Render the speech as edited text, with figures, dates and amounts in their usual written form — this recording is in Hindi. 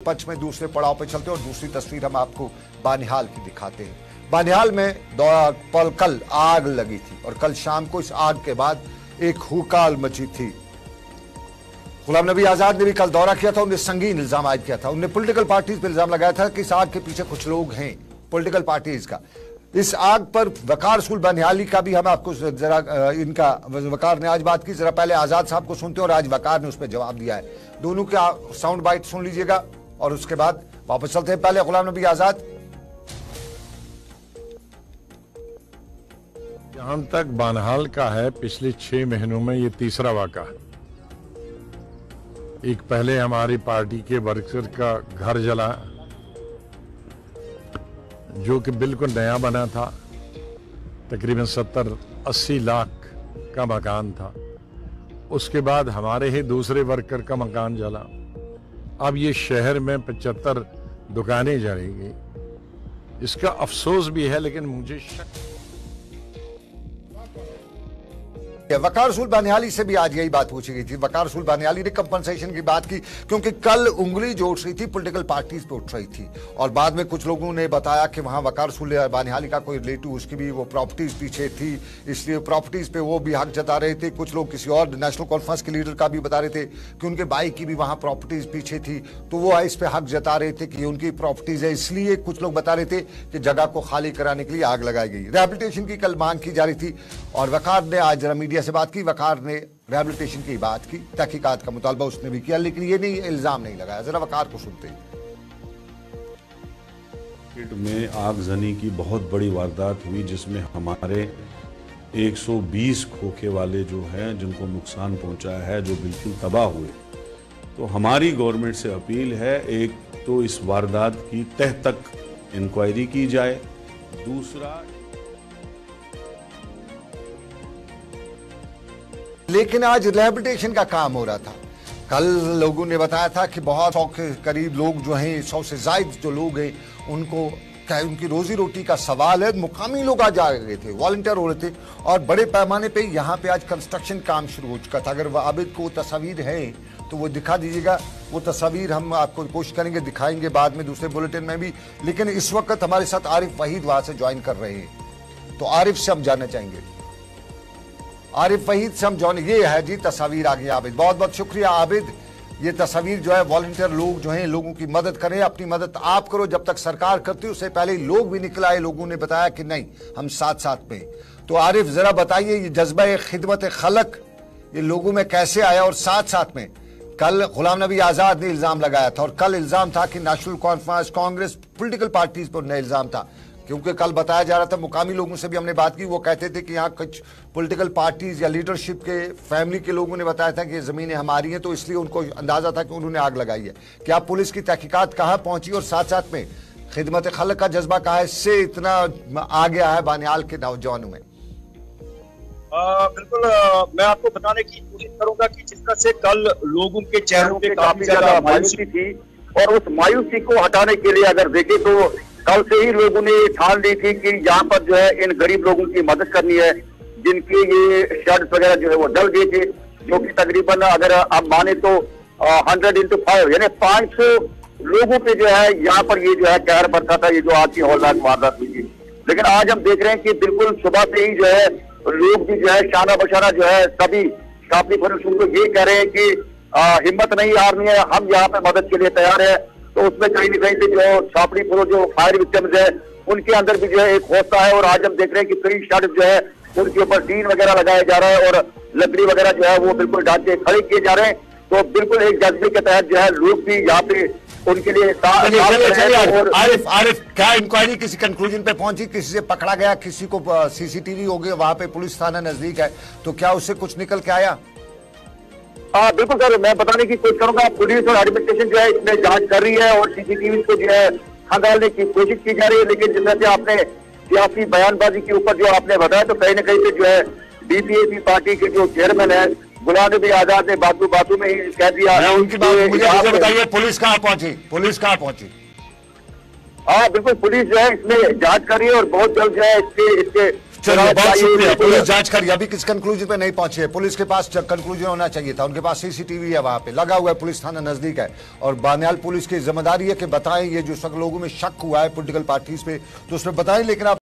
पंच में दूसरे पड़ाव पे चलते हैं और दूसरी तस्वीर हम आपको बानिहाल की दिखाते हैं। बानिहाल में कल आग लगी थी और कल शाम को इस आग के बाद एक हुकाल मची थी। गुलाम नबी आजाद ने भी कल दौरा किया था। उन्हें संगीन इल्जाम आयद किया था। उन्हें पॉलिटिकल पार्टीज पर इल्जाम लगाया था कि इस आग के पीछे कुछ लोग हैं, पॉलिटिकल पार्टीज का। इस आग पर वकार रसूल बानिहाली का भी हम आपको जरा इनका वकार ने आज बात की। जरा पहले आजाद साहब को सुनते और आज वकार ने उस पर जवाब दिया है। दोनों का साउंड बाइट सुन लीजिएगा और उसके बाद वापस चलते हैं। पहले गुलाम नबी आजाद। जहां तक बानिहाल का है, पिछले 6 महीनों में ये तीसरा वाक़ा है। एक पहले हमारी पार्टी के वर्कर का घर जला, जो कि बिल्कुल नया बना था, तकरीबन 70-80 लाख का मकान था। उसके बाद हमारे ही दूसरे वर्कर का मकान जला। अब ये शहर में 75 दुकानें जलेंगी। इसका अफसोस भी है, लेकिन मुझे शक वकार रसूल बानिहाली से भी आज यही बात पूछी गई थी। वकार रसूल बानिहाली ने कंपनसेशन की बात की, क्योंकि कल उंगली जो उठ रही थी पॉलिटिकल पार्टीज पे उठ रही थी और बाद में कुछ लोगों ने बताया कि वहां वकार रसूल बानिहाली का कोई रिलेटिव, उसकी भी वो प्रॉपर्टीज पीछे थी, इसलिए प्रॉपर्टीज पे वो भी हक जता रहे थे। कुछ लोग किसी और नेशनल कॉन्फ्रेंस के लीडर का भी बता रहे थे कि उनके भाई की भी वहां प्रॉपर्टीज पीछे थी, तो वो इस पे हक जता रहे थे कि उनकी प्रॉपर्टीज है। इसलिए कुछ लोग बता रहे थे कि जगह को खाली कराने के लिए आग लगाई गई। रिहेबिलिटेशन की कल मांग की जा रही थी और वकार ने आज जरा मीडिया से बात की। वकार ने रिहेबिलिटेशन की बात की, तहकीकात का मुतालबा उसने भी किया, लेकिन ये नहीं इल्जाम नहीं लगाया। जरा वकार को सुनते हैं। में आगजनी की बहुत बड़ी वारदात हुई, जिसमें हमारे 120 खोखे वाले जो हैं, जिनको नुकसान पहुंचा है, जो बिल्कुल तबाह हुए। तो हमारी गवर्नमेंट से अपील है, एक तो इस वारदात की तह तक इंक्वायरी की जाए, दूसरा लेकिन आज रिहेबिलिटेशन का काम हो रहा था। कल लोगों ने बताया था कि बहुत 100 के करीब लोग जो हैं, 100 से ज्यादा जो लोग हैं, उनको क्या उनकी रोजी रोटी का सवाल है। मुकामी लोग आज आ गए थे, वॉलंटियर हो रहे थे और बड़े पैमाने पे यहाँ पे आज कंस्ट्रक्शन काम शुरू हो चुका था। अगर आबिद को तस्वीर है तो वो दिखा दीजिएगा। वो तस्वीर हम आपको कोशिश करेंगे, दिखाएंगे बाद में दूसरे बुलेटिन में भी। लेकिन इस वक्त हमारे साथ आरिफ वहीद वहां से ज्वाइन कर रहे हैं, तो आरिफ से हम जानना चाहेंगे। आरिफ वहीद से हम जॉन, ये है जी तस्वीर आ गई आबिद। बहुत बहुत शुक्रिया आबिद। ये तस्वीर जो है, वॉलंटियर लोग जो हैं, लोगों की मदद करें। अपनी मदद आप करो, जब तक सरकार करती है उससे पहले लोग भी निकल आए। लोगों ने बताया कि नहीं, हम साथ साथ में। तो आरिफ जरा बताइए, ये जज्बा खिदमत खलक ये लोगों में कैसे आया? और साथ साथ में कल गुलाम नबी आजाद ने इल्जाम लगाया था और कल इल्जाम था कि national conference, Congress, political parties पर नया इल्जाम था, क्योंकि कल बताया जा रहा था, मुकामी लोगों से भी हमने बात की, वो कहते थे कि यहाँ कुछ पॉलिटिकल पार्टीज या लीडरशिप के फैमिली के लोगों ने बताया था कि ये जमीनें हमारी हैं, तो इसलिए उनको अंदाजा था कि उन्होंने आग लगाई है। क्या पुलिस की तहकीकात कहाँ पहुंची और साथ साथ में खिदमत खलक का जज्बा कहाँ है, इससे इतना आ गया है बानिहाल के नौजवानों में? बिल्कुल, मैं आपको बताने की कोशिश करूंगा कि जिस तरह से कल लोगों के चेहरों पे काफी ज्यादा मायूसी थी और उस मायूसी को हटाने के लिए अगर देखें तो कल से ही लोगों ने ठान ली थी कि यहाँ पर जो है इन गरीब लोगों की मदद करनी है, जिनके ये शेड्स वगैरह जो है वो डल गए थे, जो कि तकरीबन अगर आप माने तो 100 into 5 यानी 500 लोगों पे जो है यहाँ पर ये जो है कहर बरसा था, ये जो आज की हौलनाक वारदात हुई थी। लेकिन आज हम देख रहे हैं कि बिल्कुल सुबह से ही जो है लोग भी जो है शाना बशाना जो है सभी काफी को ये कह रहे हैं कि हिम्मत नहीं हारनी है, हम यहाँ पे मदद के लिए तैयार है। तो उसमें कहीं न कहीं से जो छापड़ी पुरो जो फायर विक्टिम्स है, उनके अंदर भी जो है एक हौसला है। और आज हम देख रहे हैं कि कई शेड जो है उनके ऊपर टीन वगैरह लगाया जा रहा है और लकड़ी वगैरह जो है वो बिल्कुल ढांचे खड़े किए जा रहे हैं। तो बिल्कुल एक जज्बे के तहत जो है लोग भी यहाँ पे उनके लिए आरिफ, क्या इंक्वायरी किसी कंक्लूजन पे पहुंची? किसी से पकड़ा गया? किसी को सीसीटीवी हो गया? वहां पे पुलिस थाना नजदीक है, तो क्या उससे कुछ निकल के आया? बिल्कुल सर, मैं बताने की कोशिश करूंगा। पुलिस और एडमिनिस्ट्रेशन जो है इसमें जांच कर रही है और सीसीटीवी को जो है खंगालने की कोशिश की जा रही है। लेकिन जिस तरह से आपने सियासी बयानबाजी के ऊपर जो आपने बताया, तो कहीं न कहीं से जो है बीपीएपी पार्टी के जो चेयरमैन है गुलाम नबी आजाद ने बातों में ही कह दिया। उनकी बात मुझे बताइए, पुलिस कहाँ पहुंची? पुलिस कहाँ पहुंची? हाँ बिल्कुल, पुलिस जो है इसमें जांच कर रही है और बहुत जल्द जो है इसके चलिए, बहुत शुक्रिया। पुलिस जांच करिए, अभी किस कंक्लूजन पे नहीं पहुंची है। पुलिस के पास कंक्लूजन होना चाहिए था, उनके पास सीसीटीवी है, वहां पे लगा हुआ है, पुलिस थाना नजदीक है, और बानियाल पुलिस की जिम्मेदारी है कि बताएं ये जो सब लोगों में शक हुआ है पॉलिटिकल पार्टीज पे, तो उसमें बताएं। लेकिन आप